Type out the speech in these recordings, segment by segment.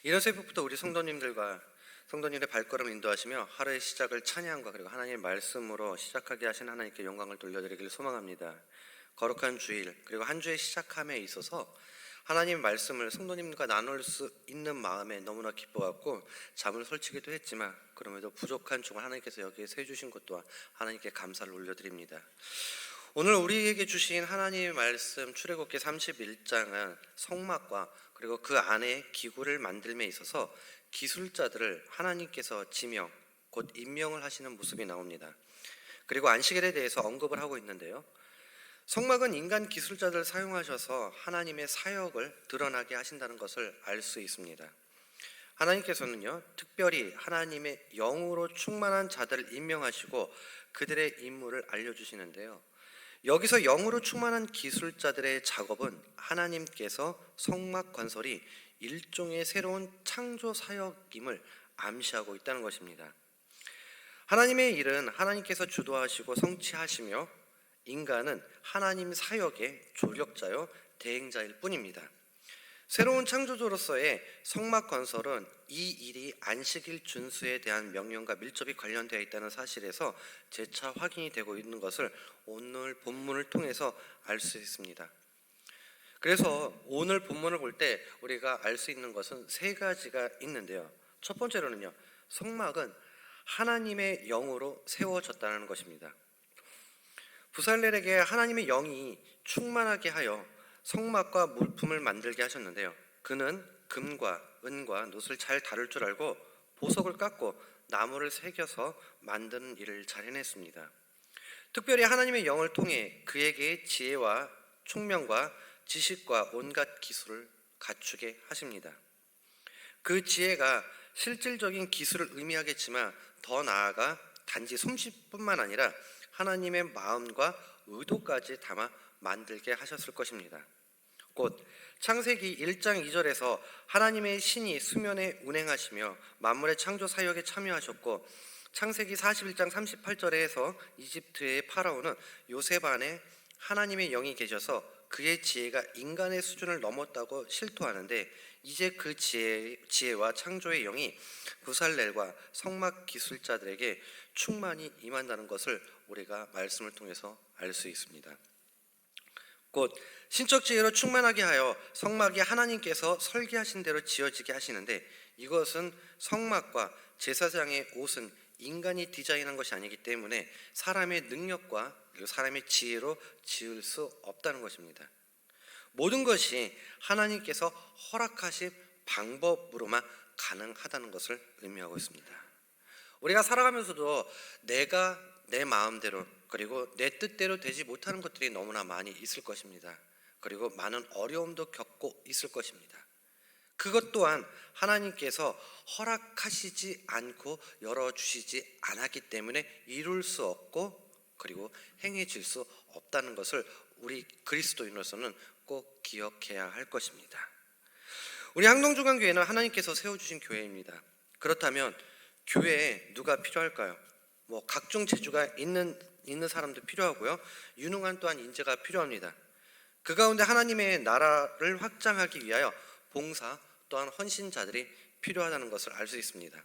이런 새벽부터 우리 성도님들의 발걸음을 인도하시며 하루의 시작을 찬양과 그리고 하나님의 말씀으로 시작하게 하신 하나님께 영광을 돌려드리길 소망합니다. 거룩한 주일 그리고 한 주의 시작함에 있어서 하나님의 말씀을 성도님과 나눌 수 있는 마음에 너무나 기뻐갖고 잠을 설치기도 했지만 그럼에도 부족한 중을 하나님께서 여기에서 해주신 것 또한 하나님께 감사를 올려드립니다. 오늘 우리에게 주신 하나님의 말씀 출애굽기 31장은 성막과 그리고 그 안에 기구를 만들m에 있어서 기술자들을 하나님께서 지명, 곧 임명을 하시는 모습이 나옵니다. 그리고 안식일에 대해서 언급을 하고 있는데요. 성막은 인간 기술자들을 사용하셔서 하나님의 사역을 드러나게 하신다는 것을 알 수 있습니다. 하나님께서는요, 특별히 하나님의 영으로 충만한 자들을 임명하시고 그들의 임무를 알려주시는데요. 여기서 영으로 충만한 기술자들의 작업은 하나님께서 성막 건설이 일종의 새로운 창조 사역임을 암시하고 있다는 것입니다. 하나님의 일은 하나님께서 주도하시고 성취하시며 인간은 하나님 사역의 조력자요 대행자일 뿐입니다. 새로운 창조주로서의 성막 건설은 이 일이 안식일 준수에 대한 명령과 밀접히 관련되어 있다는 사실에서 재차 확인이 되고 있는 것을 오늘 본문을 통해서 알 수 있습니다. 그래서 오늘 본문을 볼 때 우리가 알 수 있는 것은 세 가지가 있는데요. 첫 번째로는요, 성막은 하나님의 영으로 세워졌다는 것입니다. 부살렐에게 하나님의 영이 충만하게 하여 성막과 물품을 만들게 하셨는데요. 그는 금과 은과 놋을 잘 다룰 줄 알고 보석을 깎고 나무를 새겨서 만드는 일을 잘 해냈습니다. 특별히 하나님의 영을 통해 그에게 지혜와 총명과 지식과 온갖 기술을 갖추게 하십니다. 그 지혜가 실질적인 기술을 의미하겠지만 더 나아가 단지 솜씨뿐만 아니라 하나님의 마음과 의도까지 담아 만들게 하셨을 것입니다. 곧 창세기 1장 2절에서 하나님의 신이 수면에 운행하시며 만물의 창조 사역에 참여하셨고, 창세기 41장 38절에 해서 이집트의 파라오는 요셉 안에 하나님의 영이 계셔서 그의 지혜가 인간의 수준을 넘었다고 실토하는데, 이제 그 지혜와 창조의 영이 부살렐과 성막 기술자들에게 충만히 임한다는 것을 우리가 말씀을 통해서 알 수 있습니다. 곧 신적 지혜로 충만하게 하여 성막이 하나님께서 설계하신 대로 지어지게 하시는데, 이것은 성막과 제사장의 옷은 인간이 디자인한 것이 아니기 때문에 사람의 능력과 그리고 사람의 지혜로 지을 수 없다는 것입니다. 모든 것이 하나님께서 허락하신 방법으로만 가능하다는 것을 의미하고 있습니다. 우리가 살아가면서도 내가 내 마음대로 그리고 내 뜻대로 되지 못하는 것들이 너무나 많이 있을 것입니다. 그리고 많은 어려움도 겪고 있을 것입니다. 그것 또한 하나님께서 허락하시지 않고 열어주시지 않았기 때문에 이룰 수 없고 그리고 행해질 수 없다는 것을 우리 그리스도인으로서는 꼭 기억해야 할 것입니다. 우리 항동중앙교회는 하나님께서 세워주신 교회입니다. 그렇다면 교회에 누가 필요할까요? 각종 재주가 있는 사람도 필요하고요, 유능한 또한 인재가 필요합니다. 그 가운데 하나님의 나라를 확장하기 위하여 봉사 또한 헌신자들이 필요하다는 것을 알 수 있습니다.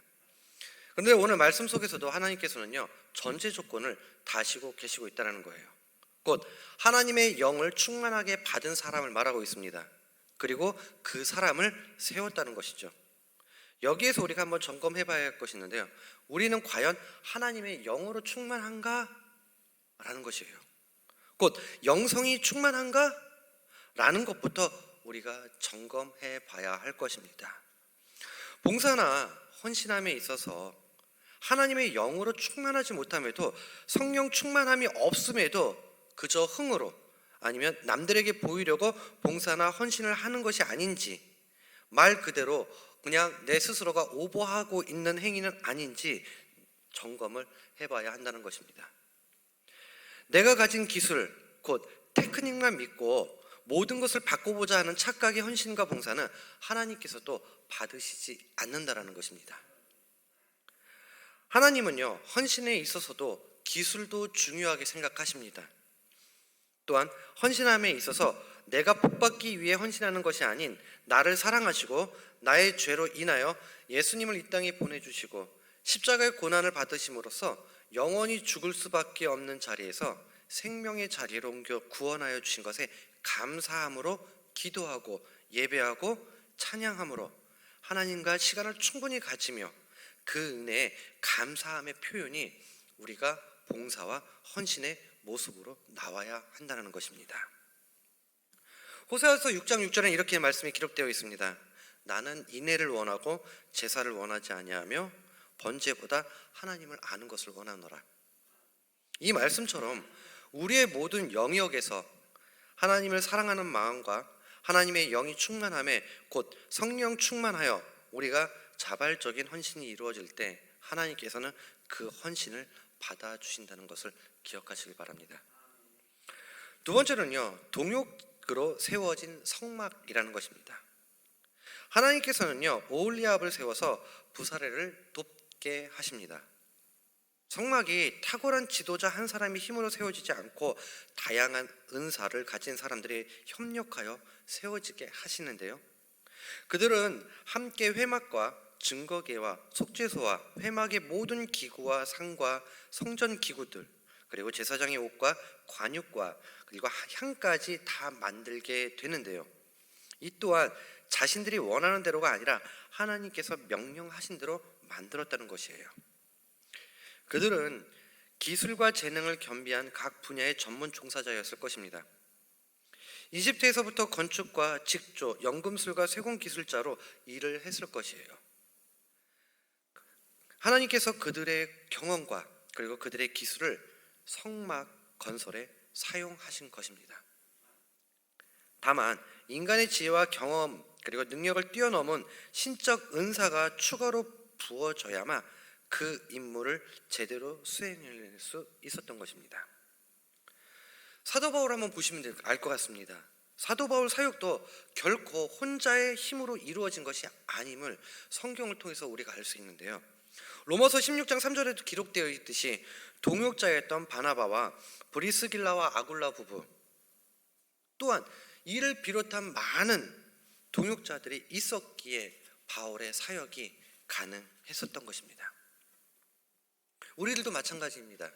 그런데 오늘 말씀 속에서도 하나님께서는요, 전제 조건을 다시고 계시고 있다는 거예요. 곧 하나님의 영을 충만하게 받은 사람을 말하고 있습니다. 그리고 그 사람을 세웠다는 것이죠. 여기에서 우리가 한번 점검해 봐야 할 것이 있는데요, 우리는 과연 하나님의 영으로 충만한가? 라는 것이에요. 곧 영성이 충만한가? 라는 것부터 우리가 점검해 봐야 할 것입니다. 봉사나 헌신함에 있어서 하나님의 영으로 충만하지 못함에도, 성령 충만함이 없음에도 그저 흥으로 아니면 남들에게 보이려고 봉사나 헌신을 하는 것이 아닌지, 말 그대로 그냥 내 스스로가 오버하고 있는 행위는 아닌지 점검을 해봐야 한다는 것입니다. 내가 가진 기술, 곧 테크닉만 믿고 모든 것을 바꿔보자 하는 착각의 헌신과 봉사는 하나님께서도 받으시지 않는다라는 것입니다. 하나님은요, 헌신에 있어서도 기술도 중요하게 생각하십니다. 또한 헌신함에 있어서 내가 복받기 위해 헌신하는 것이 아닌 나를 사랑하시고 나의 죄로 인하여 예수님을 이 땅에 보내주시고 십자가의 고난을 받으심으로써 영원히 죽을 수밖에 없는 자리에서 생명의 자리로 옮겨 구원하여 주신 것에 감사함으로 기도하고 예배하고 찬양함으로 하나님과 시간을 충분히 가지며 그 은혜에 감사함의 표현이 우리가 봉사와 헌신의 모습으로 나와야 한다는 것입니다. 호세아서 6장 6절에 이렇게 말씀이 기록되어 있습니다. 나는 인애를 원하고 제사를 원하지 아니하며 번제보다 하나님을 아는 것을 원하노라. 이 말씀처럼 우리의 모든 영역에서 하나님을 사랑하는 마음과 하나님의 영이 충만함에 곧 성령 충만하여 우리가 자발적인 헌신이 이루어질 때 하나님께서는 그 헌신을 받아주신다는 것을 기억하시길 바랍니다. 두 번째는요, 동역으로 세워진 성막이라는 것입니다. 하나님께서는요, 오홀리압을 세워서 부사례를 돕게 하십니다. 성막이 탁월한 지도자 한 사람의 힘으로 세워지지 않고 다양한 은사를 가진 사람들이 협력하여 세워지게 하시는데요, 그들은 함께 회막과 증거계와 속죄소와 회막의 모든 기구와 상과 성전 기구들, 그리고 제사장의 옷과 관육과 그리고 향까지 다 만들게 되는데요, 이 또한 자신들이 원하는 대로가 아니라 하나님께서 명령하신 대로 만들었다는 것이에요. 그들은 기술과 재능을 겸비한 각 분야의 전문 종사자였을 것입니다. 이집트에서부터 건축과 직조, 연금술과 세공 기술자로 일을 했을 것이에요. 하나님께서 그들의 경험과 그리고 그들의 기술을 성막 건설에 사용하신 것입니다. 다만 인간의 지혜와 경험 그리고 능력을 뛰어넘은 신적 은사가 추가로 부어져야만 그 임무를 제대로 수행할 수 있었던 것입니다. 사도 바울 한번 보시면 알 것 같습니다. 사도 바울 사역도 결코 혼자의 힘으로 이루어진 것이 아님을 성경을 통해서 우리가 알 수 있는데요, 로마서 16장 3절에도 기록되어 있듯이 동역자였던 바나바와 브리스길라와 아굴라 부부, 또한 이를 비롯한 많은 동역자들이 있었기에 바울의 사역이 가능했었던 것입니다. 우리들도 마찬가지입니다.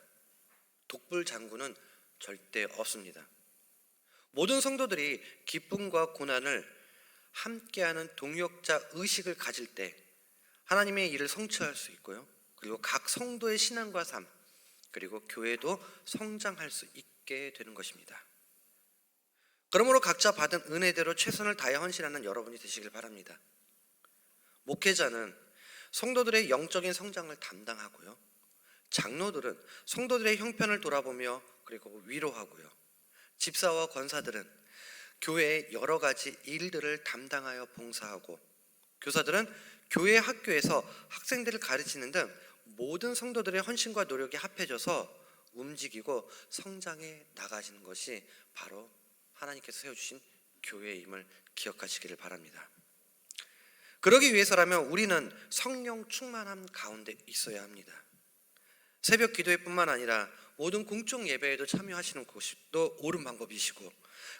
독불 장군은 절대 없습니다. 모든 성도들이 기쁨과 고난을 함께하는 동역자 의식을 가질 때 하나님의 일을 성취할 수 있고요, 그리고 각 성도의 신앙과 삶, 그리고 교회도 성장할 수 있게 되는 것입니다. 그러므로 각자 받은 은혜대로 최선을 다해 헌신하는 여러분이 되시길 바랍니다. 목회자는 성도들의 영적인 성장을 담당하고요, 장로들은 성도들의 형편을 돌아보며 그리고 위로하고요, 집사와 권사들은 교회의 여러 가지 일들을 담당하여 봉사하고, 교사들은 교회 학교에서 학생들을 가르치는 등 모든 성도들의 헌신과 노력이 합해져서 움직이고 성장해 나가시는 것이 바로 하나님께서 세워주신 교회임을 기억하시기를 바랍니다. 그러기 위해서라면 우리는 성령 충만함 가운데 있어야 합니다. 새벽 기도회 뿐만 아니라 모든 공적 예배에도 참여하시는 것도 옳은 방법이시고,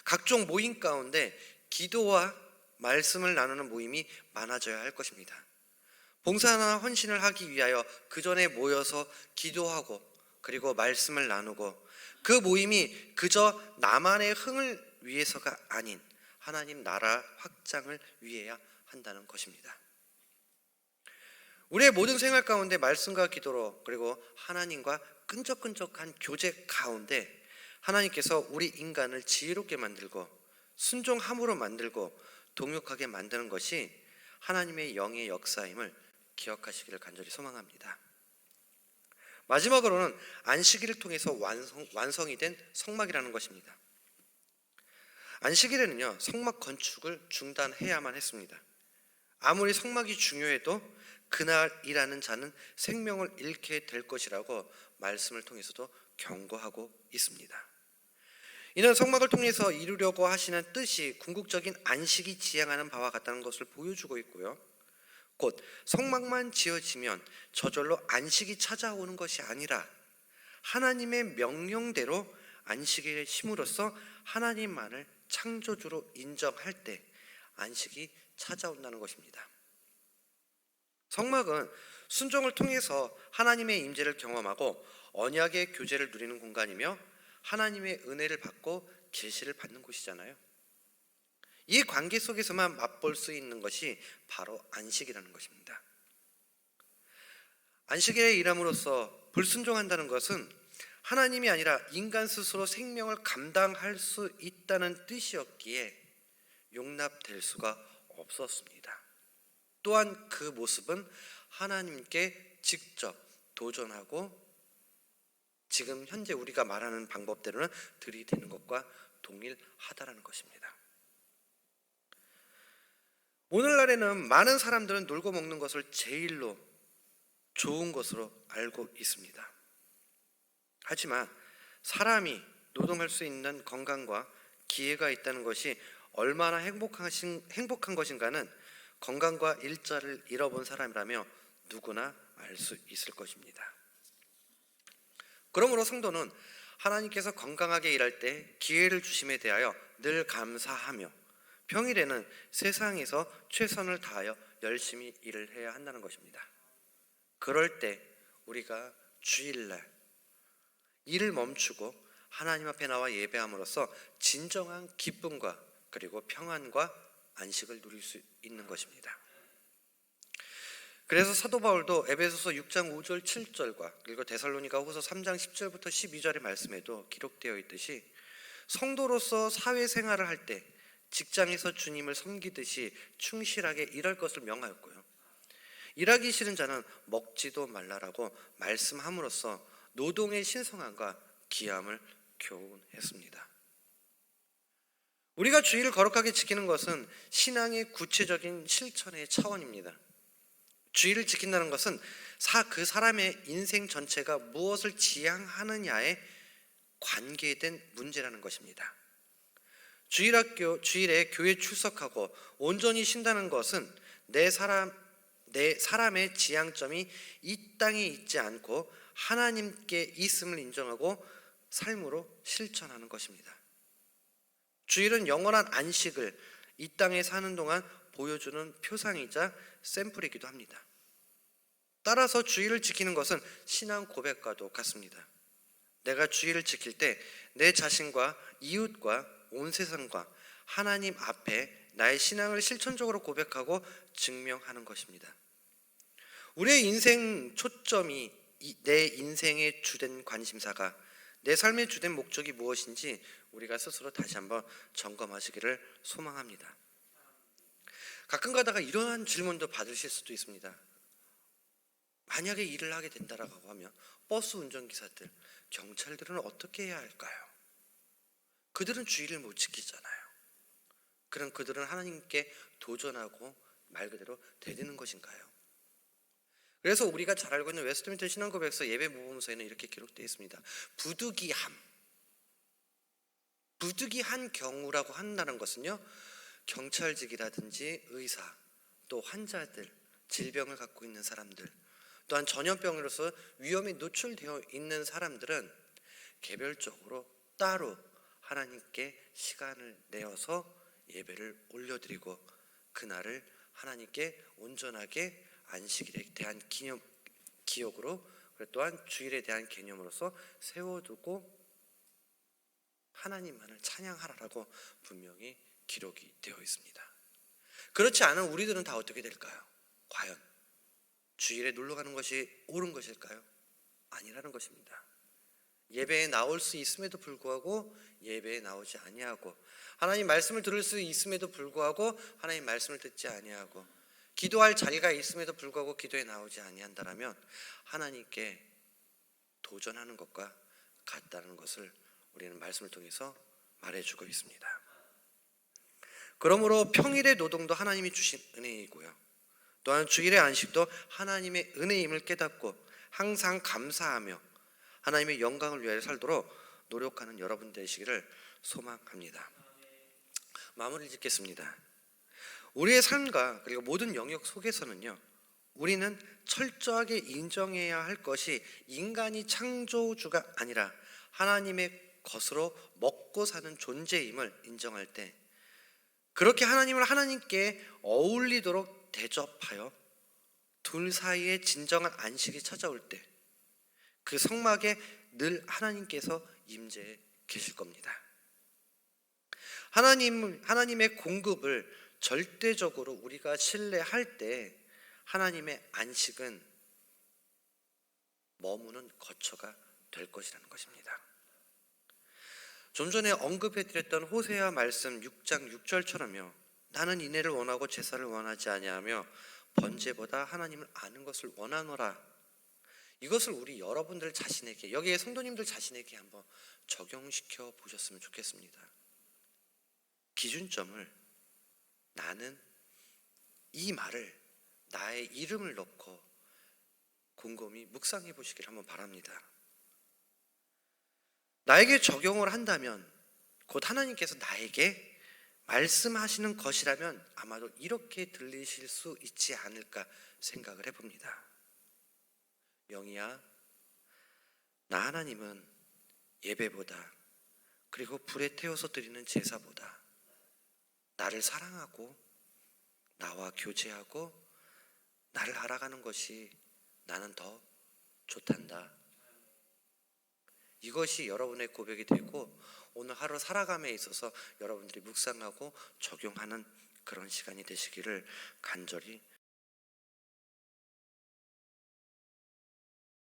각종 모임 가운데 기도와 말씀을 나누는 모임이 많아져야 할 것입니다. 봉사나 헌신을 하기 위하여 그 전에 모여서 기도하고 그리고 말씀을 나누고, 그 모임이 그저 나만의 흥을 위해서가 아닌 하나님 나라 확장을 위해야 한다는 것입니다. 우리의 모든 생활 가운데 말씀과 기도로 그리고 하나님과 끈적끈적한 교제 가운데 하나님께서 우리 인간을 지혜롭게 만들고 순종함으로 만들고 동역하게 만드는 것이 하나님의 영의 역사임을 기억하시기를 간절히 소망합니다. 마지막으로는 안식일을 통해서 완성이 된 성막이라는 것입니다. 안식일에는요, 성막 건축을 중단해야만 했습니다. 아무리 성막이 중요해도 그날 일하는 자는 생명을 잃게 될 것이라고 말씀을 통해서도 경고하고 있습니다. 이는 성막을 통해서 이루려고 하시는 뜻이 궁극적인 안식이 지향하는 바와 같다는 것을 보여주고 있고요, 곧 성막만 지어지면 저절로 안식이 찾아오는 것이 아니라 하나님의 명령대로 안식일의 힘으로써 하나님만을 창조주로 인정할 때 안식이 찾아온다는 것입니다. 성막은 순종을 통해서 하나님의 임재를 경험하고 언약의 교제를 누리는 공간이며 하나님의 은혜를 받고 계시를 받는 곳이잖아요. 이 관계 속에서만 맛볼 수 있는 것이 바로 안식이라는 것입니다. 안식일의 일함으로써 불순종한다는 것은 하나님이 아니라 인간 스스로 생명을 감당할 수 있다는 뜻이었기에 용납될 수가 없었습니다. 또한 그 모습은 하나님께 직접 도전하고 지금 현재 우리가 말하는 방법대로는 들이대는 것과 동일하다라는 것입니다. 오늘날에는 많은 사람들은 놀고 먹는 것을 제일로 좋은 것으로 알고 있습니다. 하지만 사람이 노동할 수 있는 건강과 기회가 있다는 것이 얼마나 행복한 것인가는 건강과 일자를 잃어본 사람이라며 누구나 알 수 있을 것입니다. 그러므로 성도는 하나님께서 건강하게 일할 때 기회를 주심에 대하여 늘 감사하며 평일에는 세상에서 최선을 다하여 열심히 일을 해야 한다는 것입니다. 그럴 때 우리가 주일날 일을 멈추고 하나님 앞에 나와 예배함으로써 진정한 기쁨과 그리고 평안과 안식을 누릴 수 있는 것입니다. 그래서 사도 바울도 에베소서 6장 5절 7절과 그리고 데살로니가후서 3장 10절부터 12절의 말씀에도 기록되어 있듯이 성도로서 사회생활을 할 때 직장에서 주님을 섬기듯이 충실하게 일할 것을 명하였고요. 일하기 싫은 자는 먹지도 말라라고 말씀함으로써 노동의 신성함과 기함을 교훈했습니다. 우리가 주일을 거룩하게 지키는 것은 신앙의 구체적인 실천의 차원입니다. 주일을 지킨다는 것은 그 사람의 인생 전체가 무엇을 지향하느냐에 관계된 문제라는 것입니다. 주일에 교회 출석하고 온전히 쉰다는 것은 내 사람의 지향점이 이 땅에 있지 않고 하나님께 있음을 인정하고 삶으로 실천하는 것입니다. 주일은 영원한 안식을 이 땅에 사는 동안 보여주는 표상이자 샘플이기도 합니다. 따라서 주일을 지키는 것은 신앙 고백과도 같습니다. 내가 주일을 지킬 때 내 자신과 이웃과 온 세상과 하나님 앞에 나의 신앙을 실천적으로 고백하고 증명하는 것입니다. 우리의 인생 초점이 내 인생의 주된 관심사가 내 삶의 주된 목적이 무엇인지 우리가 스스로 다시 한번 점검하시기를 소망합니다. 가끔 가다가 이러한 질문도 받으실 수도 있습니다. 만약에 일을 하게 된다라고 하면 버스 운전기사들, 경찰들은 어떻게 해야 할까요? 그들은 주일을 못 지키잖아요. 그럼 그들은 하나님께 도전하고 말 그대로 대드는 것인가요? 그래서 우리가 잘 알고 있는 웨스트민스터 신앙고백서 예배 모범서에는 이렇게 기록되어 있습니다. 부득이한 경우라고 한다는 것은요, 경찰직이라든지 의사, 또 환자들, 질병을 갖고 있는 사람들, 또한 전염병으로서 위험에 노출되어 있는 사람들은 개별적으로 따로 하나님께 시간을 내어서 예배를 올려드리고 그날을 하나님께 온전하게 안식일에 대한 기억으로 또한 주일에 대한 개념으로서 세워두고 하나님만을 찬양하라라고 분명히 기록이 되어 있습니다. 그렇지 않은 우리들은 다 어떻게 될까요? 과연 주일에 놀러 가는 것이 옳은 것일까요? 아니라는 것입니다. 예배에 나올 수 있음에도 불구하고 예배에 나오지 아니하고 하나님 말씀을 들을 수 있음에도 불구하고 하나님 말씀을 듣지 아니하고 기도할 자리가 있음에도 불구하고 기도에 나오지 아니한다라면 하나님께 도전하는 것과 같다는 것을 우리는 말씀을 통해서 말해주고 있습니다. 그러므로 평일의 노동도 하나님이 주신 은혜이고요. 또한 주일의 안식도 하나님의 은혜임을 깨닫고 항상 감사하며 하나님의 영광을 위하여 살도록 노력하는 여러분 되시기를 소망합니다. 마무리 짓겠습니다. 우리의 삶과 그리고 모든 영역 속에서는요, 우리는 철저하게 인정해야 할 것이 인간이 창조주가 아니라 하나님의 것으로 먹고 사는 존재임을 인정할 때, 그렇게 하나님을 하나님께 어울리도록 대접하여 둘 사이에 진정한 안식이 찾아올 때, 그 성막에 늘 하나님께서 임재해 계실 겁니다. 하나님의 공급을 절대적으로 우리가 신뢰할 때 하나님의 안식은 머무는 거처가 될 것이라는 것입니다. 좀 전에 언급해드렸던 호세아 말씀 6장 6절처럼요, 나는 인애를 원하고 제사를 원하지 아니하며 번제보다 하나님을 아는 것을 원하노라. 이것을 우리 여러분들 자신에게, 여기에 성도님들 자신에게 한번 적용시켜 보셨으면 좋겠습니다. 기준점을, 나는 이 말을 나의 이름을 넣고 곰곰이 묵상해 보시길 한번 바랍니다. 나에게 적용을 한다면, 곧 하나님께서 나에게 말씀하시는 것이라면 아마도 이렇게 들리실 수 있지 않을까 생각을 해봅니다. 영희야, 나 하나님은 예배보다, 그리고 불에 태워서 드리는 제사보다 나를 사랑하고 나와 교제하고 나를 알아가는 것이 나는 더 좋단다. 이것이 여러분의 고백이 되고 오늘 하루 살아감에 있어서 여러분들이 묵상하고 적용하는 그런 시간이 되시기를 간절히